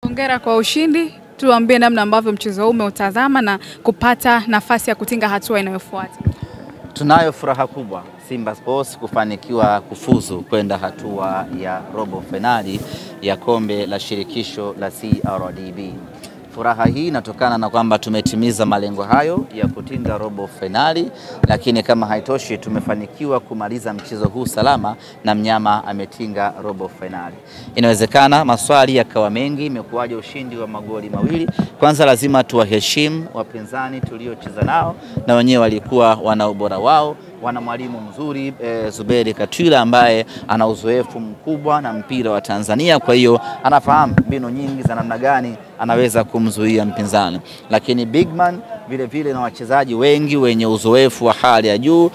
Hongera kwa ushindi. Tuambie namna ambavyo mchezo huu umeutazama na kupata nafasi ya kutinga hatua inayofuata. Tunayo furaha kubwa Simba Sports kufanikiwa kufuzu kwenda hatua ya robo finali ya kombe la shirikisho la CRDB. Furaha hii inatokana na kwamba tumetimiza malengo hayo ya kutinga robo finali, lakini kama haitoshi tumefanikiwa kumaliza mchezo huu salama na mnyama ametinga robo finali. Inawezekana maswali yakawa mengi, imekuwaje ushindi wa magoli mawili? Kwanza lazima tuwaheshimu wapinzani tuliocheza nao, na wenyewe walikuwa wana ubora wao. Wana mwalimu mzuri Zuberi Katwila ambaye ana uzoefu mkubwa na mpira wa Tanzania, kwa hiyo anafahamu mbinu nyingi za namna gani anaweza kumzuia mpinzani. Lakini Bigman vile vile na wachezaji wengi wenye uzoefu wa hali ya juu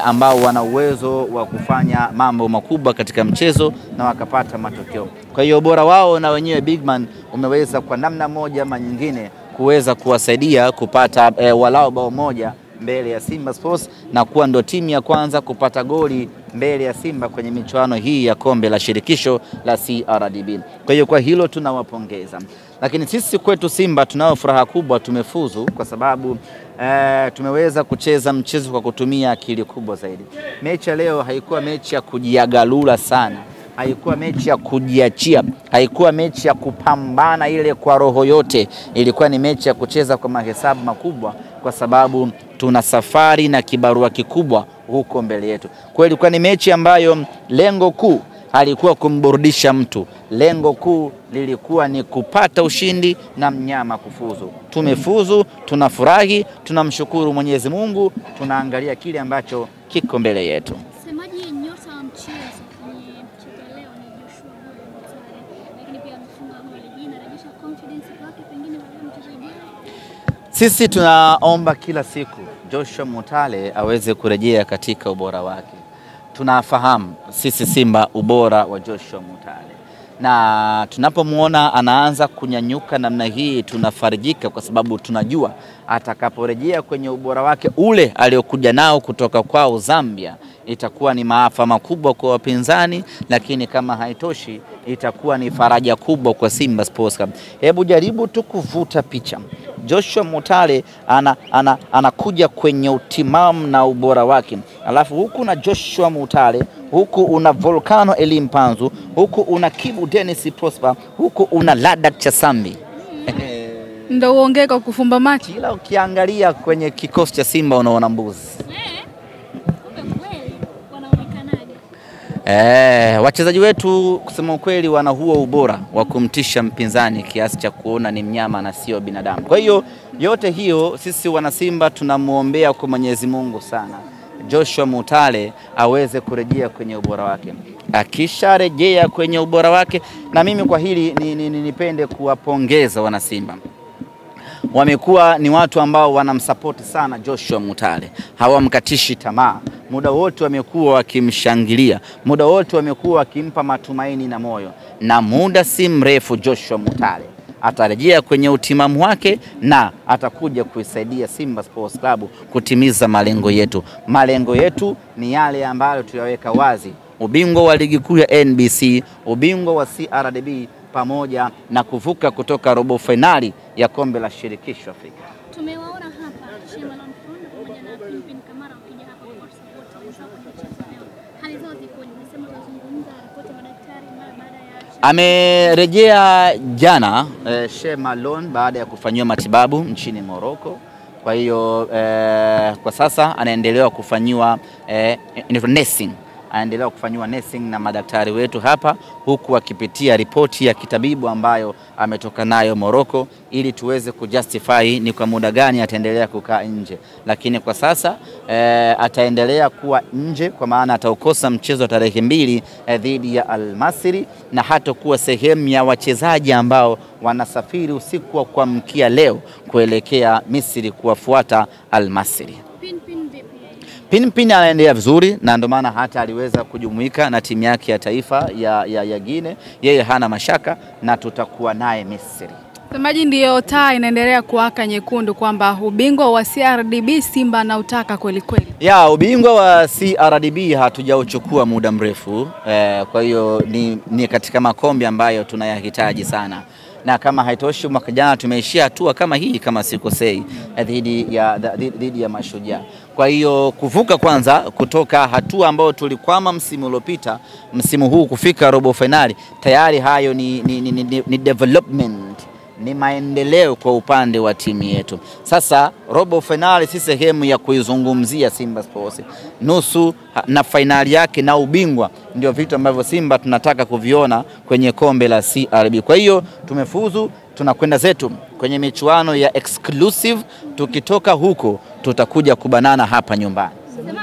ambao wana uwezo wa kufanya mambo makubwa katika mchezo na wakapata matokeo. Kwa hiyo bora wao na wenyewe Bigman umeweza kwa namna moja ama nyingine kuweza kuwasaidia kupata walao bao moja mbele ya Simba Sports na kuwa ndo timu ya kwanza kupata goli mbele ya Simba kwenye michuano hii ya kombe la shirikisho la CRDB. Kwa hiyo kwa hilo tunawapongeza. Lakini sisi kwetu Simba tunao furaha kubwa, tumefuzu kwa sababu tumeweza kucheza mchezo kwa kutumia akili kubwa zaidi. Mechi ya leo haikuwa mechi ya kujiagalula sana, haikuwa mechi ya kujiachia, haikuwa mechi ya kupambana ile kwa roho yote. Ilikuwa ni mechi ya kucheza kwa mahesabu makubwa, kwa sababu tuna safari na kibarua kikubwa huko mbele yetu. Kwa hiyo ilikuwa ni mechi ambayo lengo kuu halikuwa kumburudisha mtu. Lengo kuu lilikuwa ni kupata ushindi na mnyama kufuzu. Tumefuzu, tunafurahi, tunamshukuru Mwenyezi Mungu, tunaangalia kile ambacho kiko mbele yetu. Semaji nyota wa mchezo kwenye mchezo leo ni Joshua Mutale, lakini pia amefunga goli. Inarejesha confidence kwake pengine kwa mchezo ujao. Sisi tunaomba kila siku Joshua Mutale aweze kurejea katika ubora wake. Tunafahamu sisi Simba ubora wa Joshua Mutale, na tunapomuona anaanza kunyanyuka namna hii tunafarijika, kwa sababu tunajua atakaporejea kwenye ubora wake ule aliokuja nao kutoka kwao Zambia, itakuwa ni maafa makubwa kwa wapinzani, lakini kama haitoshi itakuwa ni faraja kubwa kwa Sports Club. Hebu jaribu tu kuvuta picha. Joshua Mutale anakuja kwenye utimamu na ubora wake. Alafu huku na Joshua Mutale, huku una Volcano Elimpanzu, huku una Kibu Dennis Prosper, huku una Ladak Chasambi. Ndio uongee kwa kufumba macho. Kila ukiangalia kwenye kikosi cha Simba unaona mbuzi. Wachezaji wetu kusema ukweli wana huo ubora wa kumtisha mpinzani kiasi cha kuona ni mnyama na sio binadamu. Kwa hiyo yote hiyo sisi wana Simba tunamuombea kwa Mwenyezi Mungu sana Joshua Mutale aweze kurejea kwenye ubora wake. Akisha rejea kwenye ubora wake, na mimi kwa hili nipende kuwapongeza wana Simba. Wamekuwa ni watu ambao wanamsupport sana Joshua Mutale. Hawamkatishi tamaa. Muda wote wamekuwa wakimshangilia. Muda wote wamekuwa wakimpa matumaini na moyo. Na muda si mrefu Joshua Mutale atarejea kwenye utimamu wake na atakuja kuisaidia Simba Sports Club kutimiza malengo yetu. Malengo yetu ni yale ambayo tuyaweka wazi: ubingwa wa ligi kuu ya NBC, ubingwa wa CRDB, pamoja na kuvuka kutoka robo finali ya kombe la shirikisho Afrika. Tumewaona hapa Shema Lonfondo pamoja na Pinpin Kamara wakija hapa kwa support kwa mchezo leo. Hali zao ziko ni nasema tunazungumza ripoti ya madaktari mara baada ya amerejea jana Shema Lon baada ya kufanyiwa matibabu nchini Morocco. Kwa hiyo kwa sasa anaendelea kufanyiwa nursing. Anaendelea kufanywa nursing na madaktari wetu hapa, huku akipitia ripoti ya kitabibu ambayo ametoka nayo Morocco, ili tuweze kujustify ni kwa muda gani ataendelea kukaa nje. Lakini kwa sasa ataendelea kuwa nje, kwa maana ataukosa mchezo wa tarehe 2 dhidi ya Al Masry, na hata kuwa sehemu ya wachezaji ambao wanasafiri usiku wa kuamkia leo kuelekea Misri kuwafuata Al Masry. Pinpin anaendelea vizuri, na ndio maana hata aliweza kujumuika na timu yake ya taifa ya Guinea. Yeye hana mashaka na tutakuwa naye Misri. Semaji ndio taa inaendelea kuwaka nyekundu kwamba ubingwa wa CRDB Simba na utaka kweli kweli. Ubingwa wa CRDB hatujauchukua muda mrefu. Kwa hiyo ni katika makombe ambayo tunayahitaji sana. na kama haitoshi mwaka jana tumeishia hatua kama hii kama sikosei dhidi ya Mashujaa. Kwa hiyo kuvuka kwanza kutoka hatua ambayo tulikwama msimu uliopita, msimu huu kufika robo finali, tayari hayo ni development, ni maendeleo kwa upande wa timu yetu. Sasa robo finali si sehemu ya kuizungumzia Simba Sports. Nusu na finali yake na ubingwa ndio vitu ambavyo Simba tunataka kuviona kwenye kombe la CRB. Kwa hiyo tumefuzu, tunakwenda zetu kwenye michuano ya exclusive. Tukitoka huko tutakuja kubanana hapa nyumbani.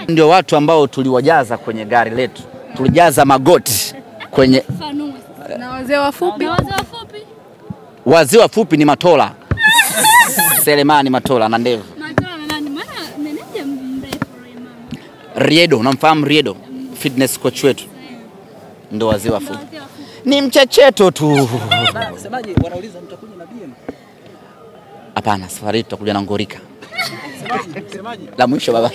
Ndio watu ambao tuliwajaza kwenye gari letu, tulijaza magoti kwenye na wazee wafupi. Wazee wafupi ni Matola. Selemani Matola na ndevu. Matola na nani? Maana meneja mrefu Rayman. Riedo, unamfahamu Riedo? Fitness coach wetu. Ndio wazee wafupi. Ni mchecheto tu. Semaje, wanauliza mtakuja na BM? Hapana, safari tutakuja na Ngorika. Semaje? La mwisho baba.